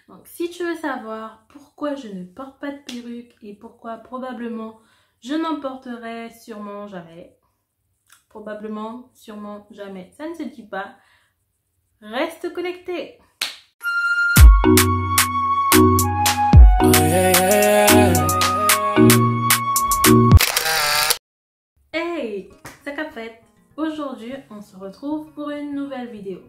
Donc si tu veux savoir pourquoi je ne porte pas de perruque et pourquoi probablement je n'en porterai sûrement jamais, probablement, sûrement jamais, ça ne se dit pas, reste connecté. Hey, c'est Capet. Aujourd'hui, on se retrouve pour une nouvelle vidéo.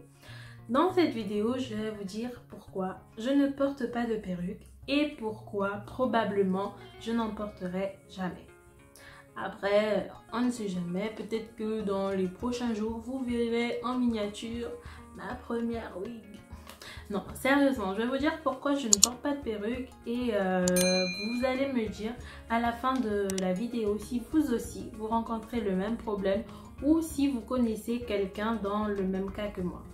Dans cette vidéo, je vais vous dire pourquoi je ne porte pas de perruque et pourquoi probablement je n'en porterai jamais. Après, on ne sait jamais, peut-être que dans les prochains jours, vous verrez en miniature ma première wig. Non, sérieusement, je vais vous dire pourquoi je ne porte pas de perruque et vous allez me dire à la fin de la vidéo si vous aussi vous rencontrez le même problème ou si vous connaissez quelqu'un dans le même cas que moi.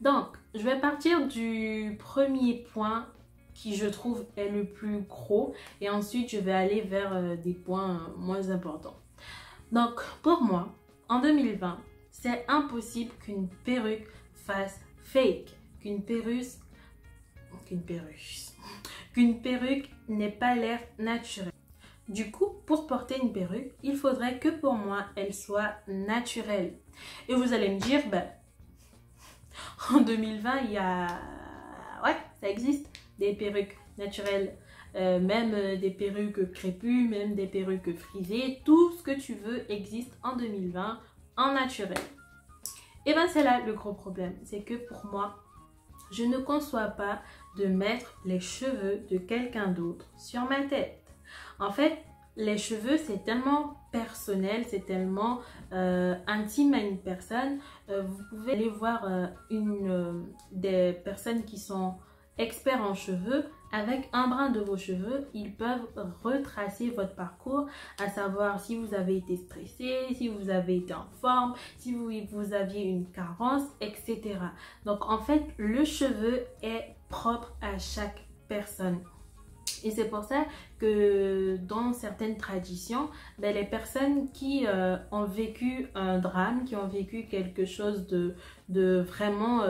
Donc, je vais partir du premier point qui je trouve est le plus gros et ensuite je vais aller vers des points moins importants. Donc, pour moi, en 2020, c'est impossible qu'une perruque fasse fake, qu'une perruque n'ait pas l'air naturelle. Du coup, pour porter une perruque, il faudrait que pour moi, elle soit naturelle. Et vous allez me dire, ben, en 2020, il y a... Ouais, ça existe, des perruques naturelles, même des perruques crépues, même des perruques frisées. Tout ce que tu veux existe en 2020 en naturel. Et bien, c'est là le gros problème. C'est que pour moi, je ne conçois pas de mettre les cheveux de quelqu'un d'autre sur ma tête. En fait, les cheveux, c'est tellement personnel, c'est tellement intime à une personne. Vous pouvez aller voir des personnes qui sont experts en cheveux. Avec un brin de vos cheveux, ils peuvent retracer votre parcours, à savoir si vous avez été stressé, si vous avez été en forme, si vous aviez une carence, etc. Donc en fait, le cheveu est propre à chaque personne. Et c'est pour ça que dans certaines traditions, ben, les personnes qui ont vécu un drame, qui ont vécu quelque chose de vraiment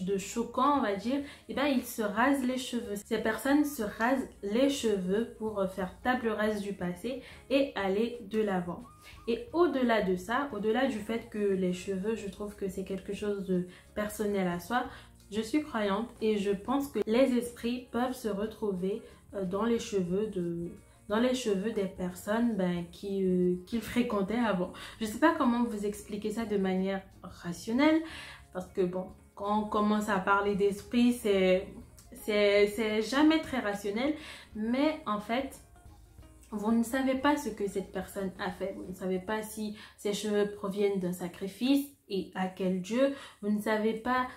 de choquant, on va dire, et ben, ils se rasent les cheveux. Ces personnes se rasent les cheveux pour faire table rase du passé et aller de l'avant. Et au-delà de ça, au-delà du fait que les cheveux, je trouve que c'est quelque chose de personnel à soi, je suis croyante et je pense que les esprits peuvent se retrouver dans les cheveux des personnes qu'ils fréquentaient avant. Je ne sais pas comment vous expliquer ça de manière rationnelle parce que bon, quand on commence à parler d'esprit, c'est jamais très rationnel, mais en fait, vous ne savez pas ce que cette personne a fait. Vous ne savez pas si ses cheveux proviennent d'un sacrifice et à quel dieu. Vous ne savez pas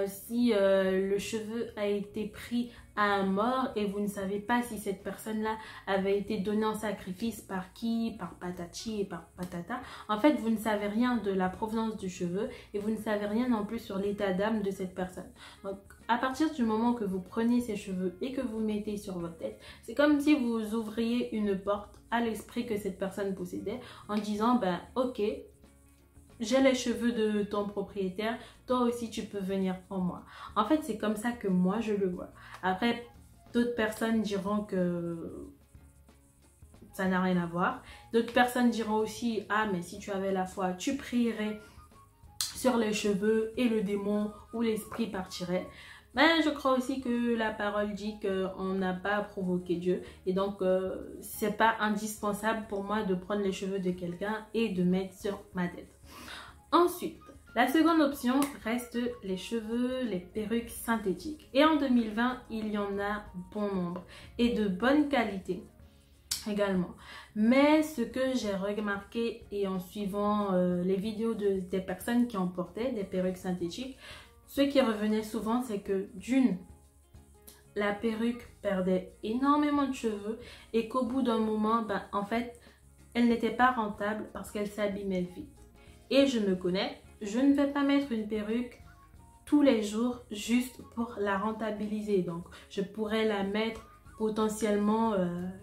si le cheveu a été pris à un mort et vous ne savez pas si cette personne-là avait été donnée en sacrifice par qui, par patati et par patata. En fait, vous ne savez rien de la provenance du cheveu et vous ne savez rien non plus sur l'état d'âme de cette personne. Donc, à partir du moment que vous prenez ces cheveux et que vous mettez sur votre tête, c'est comme si vous ouvriez une porte à l'esprit que cette personne possédait en disant, ben ok, j'ai les cheveux de ton propriétaire, toi aussi tu peux venir en moi. En fait, c'est comme ça que moi je le vois. Après, d'autres personnes diront que ça n'a rien à voir. D'autres personnes diront aussi, ah mais si tu avais la foi, tu prierais sur les cheveux et le démon ou l'esprit partirait. Mais je crois aussi que la parole dit qu'on n'a pas provoqué Dieu. Et donc, c'est pas indispensable pour moi de prendre les cheveux de quelqu'un et de mettre sur ma tête. Ensuite, la seconde option reste les cheveux, les perruques synthétiques. Et en 2020, il y en a bon nombre et de bonne qualité également. Mais ce que j'ai remarqué et en suivant les vidéos des personnes qui en portaient des perruques synthétiques, ce qui revenait souvent, c'est que d'une, la perruque perdait énormément de cheveux et qu'au bout d'un moment, ben, en fait, elle n'était pas rentable parce qu'elle s'abîmait vite. Et je me connais, je ne vais pas mettre une perruque tous les jours juste pour la rentabiliser. Donc, je pourrais la mettre potentiellement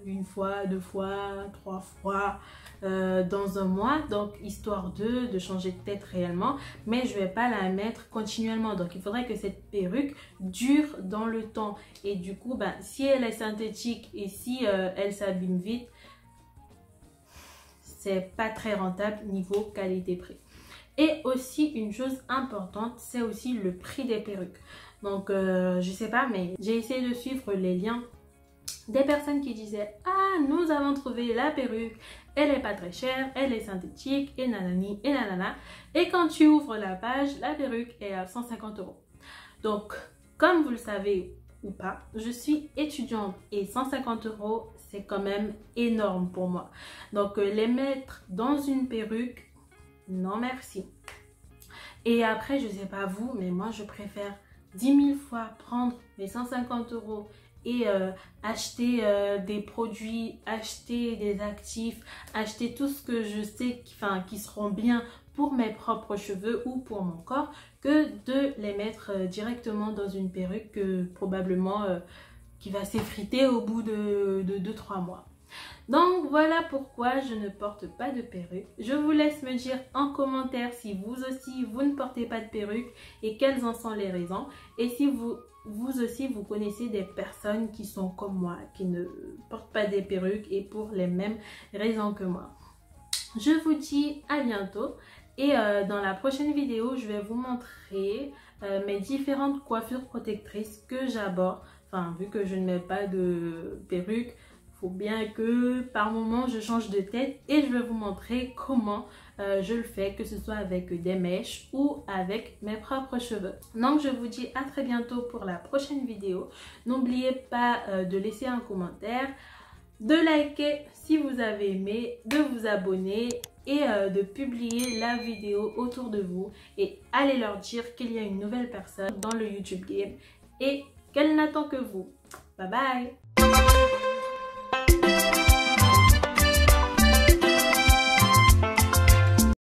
une fois, deux fois, trois fois dans un mois, donc histoire de changer de tête réellement, mais je vais pas la mettre continuellement. Donc il faudrait que cette perruque dure dans le temps, et du coup ben, si elle est synthétique et si elle s'abîme vite, c'est pas très rentable niveau qualité-prix. Et aussi une chose importante, c'est aussi le prix des perruques. Donc je sais pas, mais j'ai essayé de suivre les liens des personnes qui disaient « Ah, nous avons trouvé la perruque, elle est pas très chère, elle est synthétique, et nanani, et nanana. » Et quand tu ouvres la page, la perruque est à 150 €. Donc, comme vous le savez ou pas, je suis étudiante et 150 €, c'est quand même énorme pour moi. Donc, les mettre dans une perruque, non merci. Et après, je sais pas vous, mais moi, je préfère 10 000 fois prendre mes 150 € et acheter des produits, acheter des actifs, acheter tout ce que je sais qui seront bien pour mes propres cheveux ou pour mon corps, que de les mettre directement dans une perruque probablement qui va s'effriter au bout de 2-3 mois. Donc voilà pourquoi je ne porte pas de perruque. Je vous laisse me dire en commentaire si vous aussi vous ne portez pas de perruque et quelles en sont les raisons. Et si vous aussi vous connaissez des personnes qui sont comme moi, qui ne portent pas des perruques et pour les mêmes raisons que moi. Je vous dis à bientôt et dans la prochaine vidéo je vais vous montrer mes différentes coiffures protectrices que j'aborde. Enfin, vu que je ne mets pas de perruque, faut bien que par moment je change de tête et je vais vous montrer comment je le fais, que ce soit avec des mèches ou avec mes propres cheveux. Donc je vous dis à très bientôt pour la prochaine vidéo. N'oubliez pas de laisser un commentaire, de liker si vous avez aimé, de vous abonner et de publier la vidéo autour de vous et allez leur dire qu'il y a une nouvelle personne dans le YouTube Game et qu'elle n'attend que vous. Bye bye!